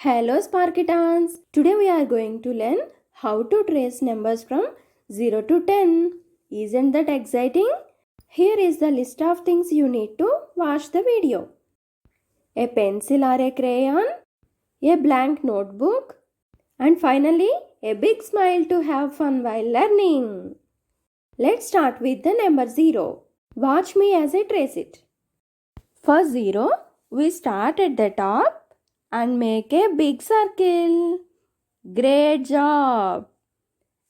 Hello Sparkitans! Today we are going to learn how to trace numbers from 0 to 10. Isn't that exciting? Here is the list of things you need to watch the video. A pencil or a crayon, a blank notebook, and finally a big smile to have fun while learning. Let's start with the number 0. Watch me as I trace it. For 0, we start at the top and make a big circle. Great job!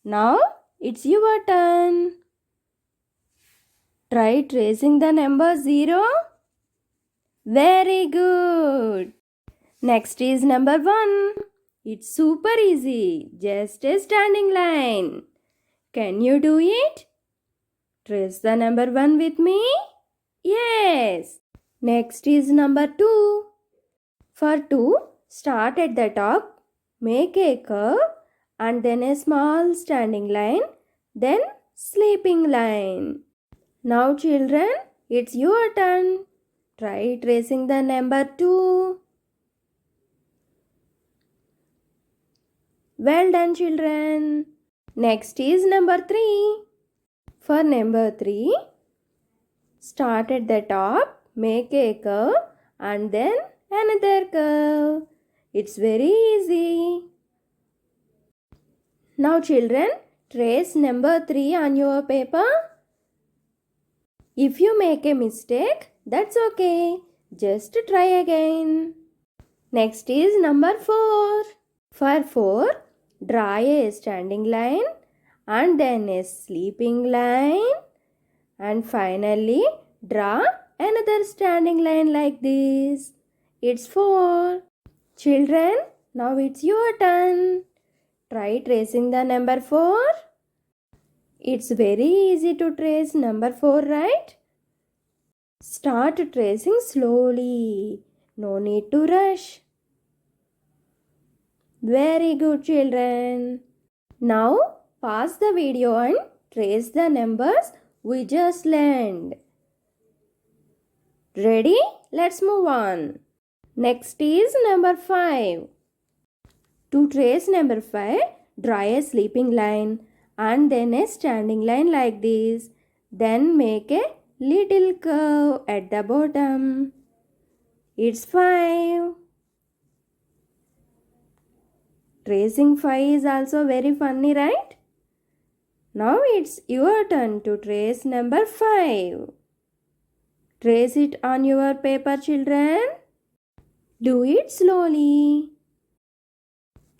Now it's your turn. Try tracing the number 0. Very good. Next is number 1. It's super easy. Just a standing line. Can you do it? Trace the number 1 with me. Yes. Next is number 2. For 2, start at the top, make a curve and then a small standing line, then sleeping line. Now children, it's your turn. Try tracing the number 2. Well done children. Next is number 3. For number 3, start at the top, make a curve and then another curve. It's very easy. Now children, trace number 3 on your paper. If you make a mistake, that's okay. Just try again. Next is number 4. For 4, draw a standing line and then a sleeping line. And finally, draw another standing line like this. It's 4. Children, now it's your turn. Try tracing the number 4. It's very easy to trace number 4, right? Start tracing slowly. No need to rush. Very good children. Now pause the video and trace the numbers we just learned. Ready? Let's move on. Next is number 5. To trace number 5, draw a sleeping line and then a standing line like this. Then make a little curve at the bottom. It's 5. Tracing 5 is also very funny, right? Now it's your turn to trace number 5. Trace it on your paper, children. Do it slowly.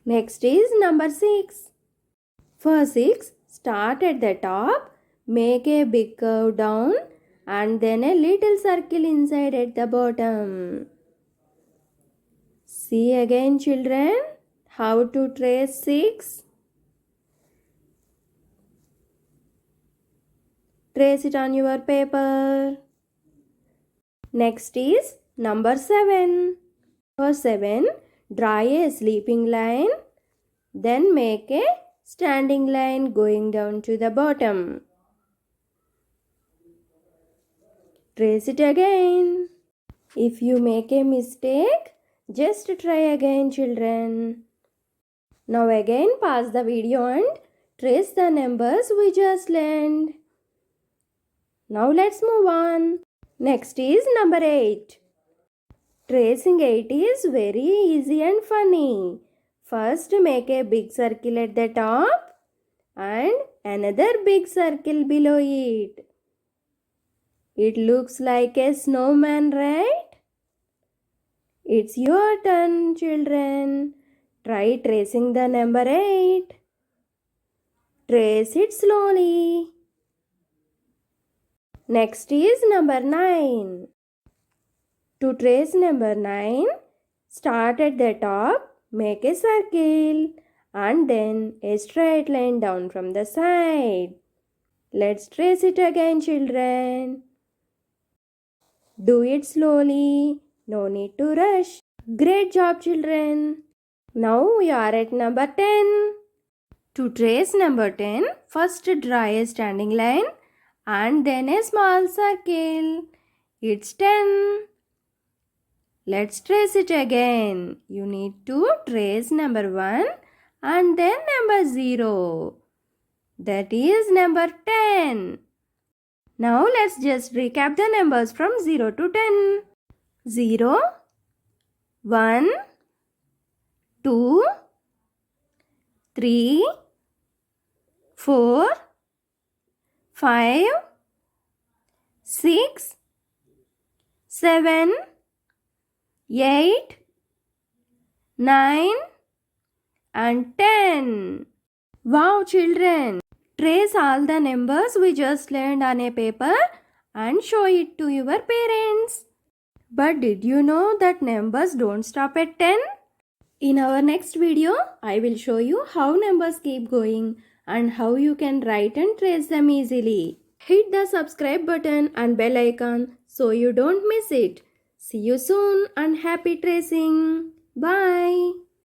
Next is number 6. For 6, start at the top, make a big curve down and then a little circle inside at the bottom. See again children how to trace 6. Trace it on your paper. Next is number 7. For 7, draw a sleeping line, then make a standing line going down to the bottom. Trace it again. If you make a mistake, just try again children. Now again pause the video and trace the numbers we just learned. Now let's move on. Next is number 8. Tracing 8 is very easy and funny. First make a big circle at the top and another big circle below it. It looks like a snowman, right? It's your turn, children. Try tracing the number 8. Trace it slowly. Next is number 9. To trace number 9, start at the top, make a circle and then a straight line down from the side. Let's trace it again, children. Do it slowly. No need to rush. Great job, children. Now we are at number 10. To trace number 10, first draw a standing line and then a small circle. It's 10. Let's trace it again. You need to trace number 1 and then number 0. That is number 10. Now let's just recap the numbers from 0 to 10. 0, 1, 2, 3, 4, 5, 6, 7, 8, 9 and 10. Wow, children! Trace all the numbers we just learned on a paper and show it to your parents. But did you know that numbers don't stop at 10? In our next video, I will show you how numbers keep going and how you can write and trace them easily. Hit the subscribe button and bell icon so you don't miss it. See you soon and happy tracing. Bye.